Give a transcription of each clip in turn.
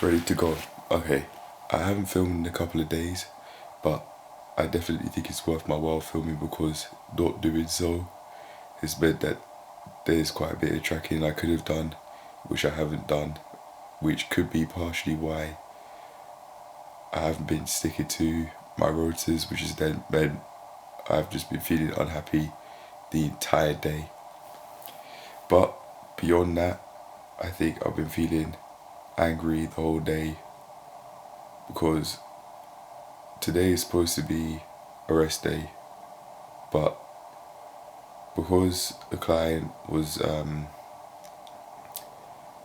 Ready to go. Okay, I haven't filmed in a couple of days, but I definitely think it's worth my while filming because not doing so has meant that there's quite a bit of tracking I could have done, which I haven't done, which could be partially why I haven't been sticking to my rotors, which has then meant I've just been feeling unhappy the entire day. But beyond that, I think I've been feeling angry the whole day because today is supposed to be a rest day, but because the client was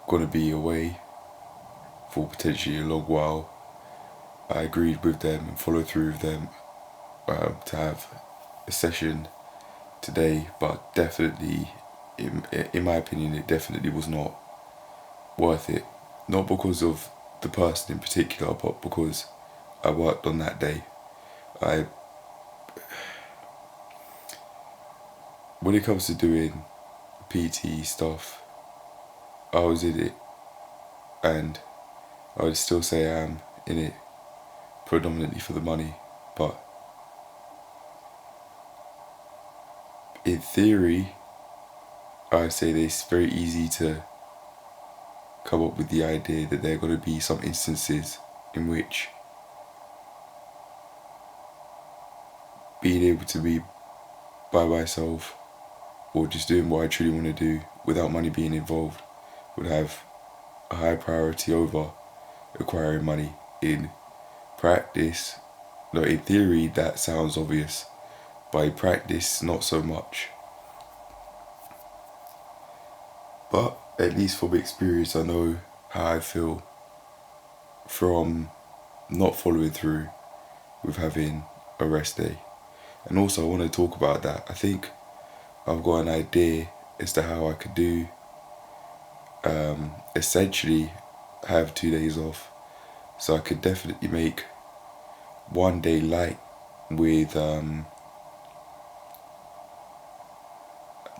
going to be away for potentially a long while, I agreed with them and followed through with them to have a session today, but definitely, in my opinion, it definitely was not worth it. Not because of the person in particular, but because I worked on that day. I When it comes to doing PT stuff, I was in it, and I would still say I am in it predominantly for the money. But in theory, I would say that it's very easy to come up with the idea that there are going to be some instances in which being able to be by myself or just doing what I truly want to do without money being involved would have a high priority over acquiring money. In practice, no, in theory that sounds obvious, but in practice not so much. But at least from experience I know how I feel from not following through with having a rest day. And also I want to talk about that. I think I've got an idea as to how I could do essentially have 2 days off. So I could definitely make one day light with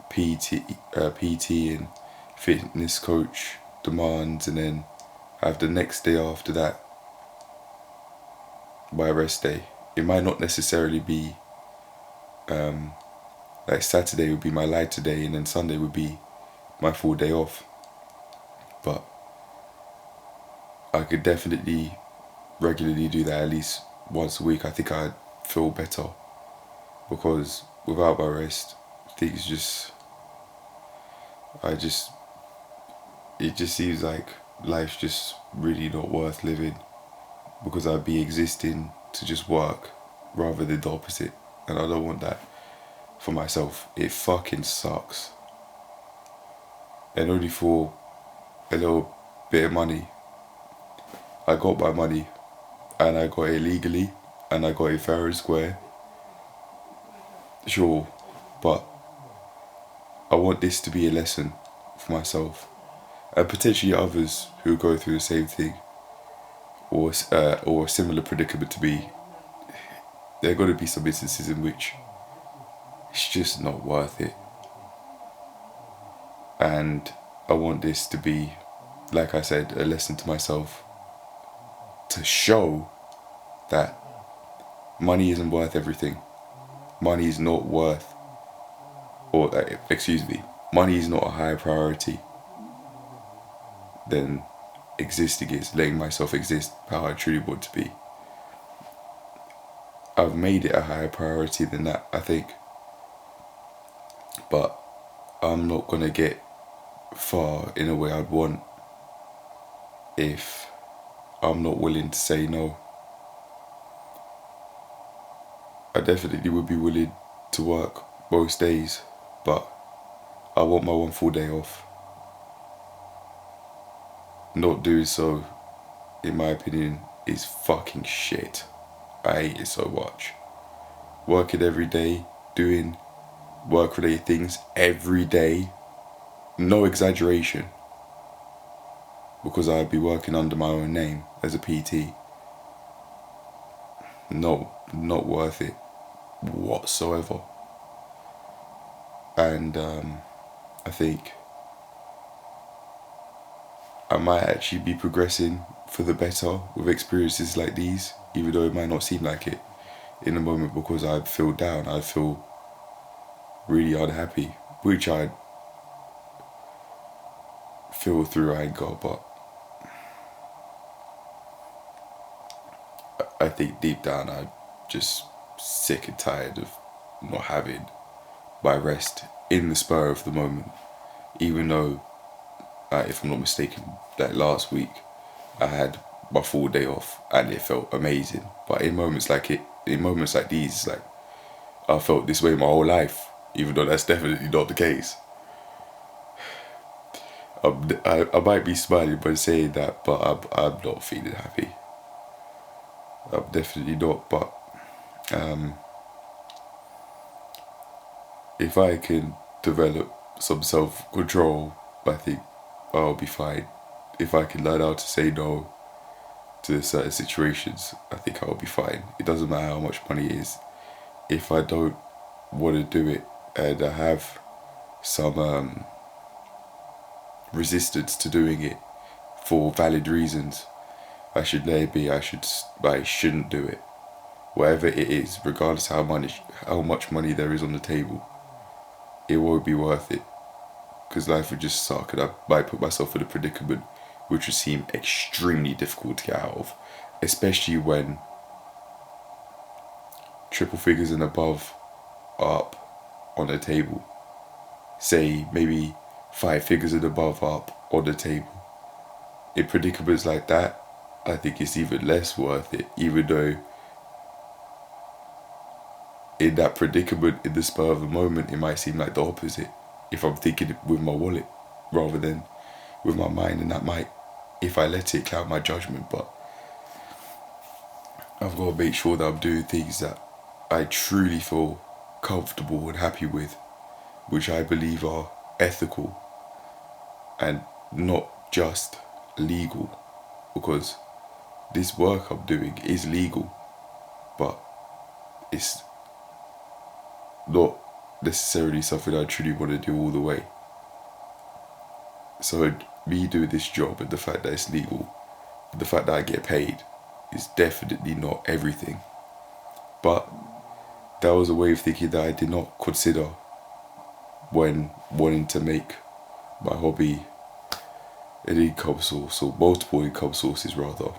PT and fitness coach demands, and then have the next day after that my rest day. It might not necessarily be like Saturday would be my lighter day and then Sunday would be my full day off. But I could definitely regularly do that at least once a week. I think I'd feel better because without my rest, things just, it just seems like life's just really not worth living because I'd be existing to just work rather than the opposite. And I don't want that for myself. It fucking sucks. And only for a little bit of money. I got my money and I got it legally and I got it fair and square. Sure, but I want this to be a lesson for myself and potentially others who go through the same thing or a similar predicament to me. There are going to be some instances in which it's just not worth it. And I want this to be, like I said, a lesson to myself to show that money isn't worth everything. Money is not worth, or excuse me, money is not a higher priority than existing is, letting myself exist how I truly want to be. I've made it a higher priority than that, I think. But I'm not going to get far in a way I'd want if I'm not willing to say no. I definitely would be willing to work most days, but I want my one full day off. Not doing so, in my opinion, is fucking shit. I hate it so much. Working every day, doing work-related things every day, no exaggeration, because I'd be working under my own name as a PT. No, not worth it whatsoever. And I think I might actually be progressing for the better with experiences like these, even though it might not seem like it in the moment, because I'd feel down, I'd feel really unhappy, which I'd feel through anger, but I think deep down I'm just sick and tired of not having my rest in the spur of the moment, even though, if I'm not mistaken, that last week I had my full day off and it felt amazing. But in moments like these, it's like I felt this way my whole life, even though that's definitely not the case. I might be smiling by saying that, but I'm not feeling happy. I'm definitely not. But if I can develop some self-control, I think I'll be fine. If I can learn how to say no to certain situations, I think I'll be fine. It doesn't matter how much money it is. If I don't want to do it and I have some resistance to doing it for valid reasons, I should let it be. I shouldn't do it. Whatever it is, regardless how much money there is on the table, it won't be worth it. Because life would just suck, and I might put myself in a predicament which would seem extremely difficult to get out of, especially when triple figures and above are up on the table. Say maybe 5 figures and above up on the table. In predicaments like that, I think it's even less worth it, even though in that predicament, in the spur of the moment, it might seem like the opposite if I'm thinking with my wallet rather than with my mind, and that might, if I let it, cloud my judgment. But I've got to make sure that I'm doing things that I truly feel comfortable and happy with, which I believe are ethical and not just legal, because this work I'm doing is legal, but it's not necessarily something I truly want to do all the way. So me doing this job and the fact that it's legal, the fact that I get paid, is definitely not everything. But that was a way of thinking that I did not consider when wanting to make my hobby an income source, or multiple income sources rather.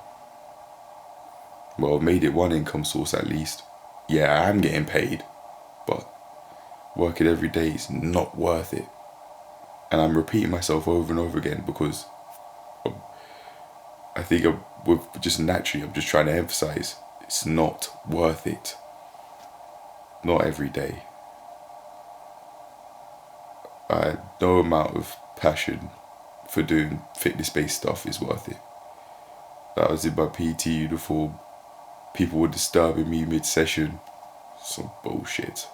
Well, I've made it one income source at least. Yeah, I am getting paid, but working every day is not worth it. And I'm repeating myself over and over again because I think I'm just trying to emphasize it's not worth it. Not every day. No amount of passion for doing fitness-based stuff is worth it. I was in my PT uniform. People were disturbing me mid-session. Some bullshit.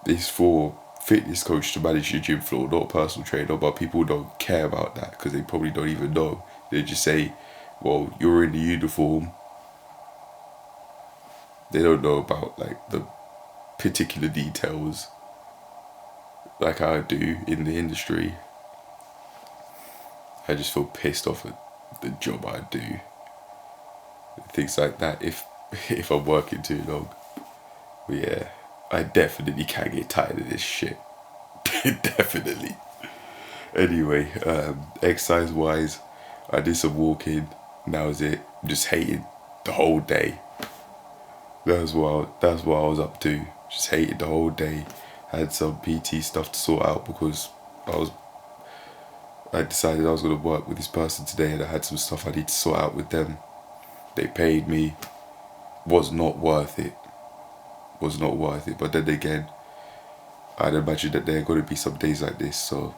It's for fitness coach to manage your gym floor, not personal trainer, but people don't care about that because they probably don't even know. They just say, well, you're in the uniform. They don't know about like the particular details like I do in the industry. I just feel pissed off at the job I do. Things like that if I'm working too long. But yeah, I definitely can get tired of this shit. Definitely. Anyway, exercise wise, I did some walking. And that was it. Just hated the whole day. That's what I was up to. Just hated the whole day. Had some PT stuff to sort out because I decided I was going to work with this person today, and I had some stuff I need to sort out with them. They paid me. Was not worth it. But then again, I'd imagine that there are going to be some days like this, so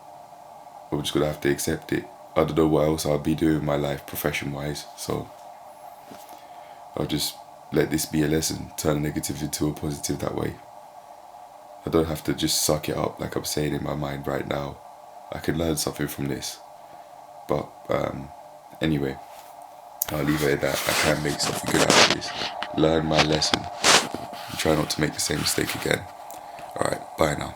I'm just going to have to accept it. I don't know what else I'll be doing in my life profession-wise, so I'll just let this be a lesson, turn a negative into a positive that way. I don't have to just suck it up like I'm saying in my mind right now. I can learn something from this. But anyway, I'll leave it at that. I can make something good out of this. Learn my lesson. And try not to make the same mistake again. Alright, bye now.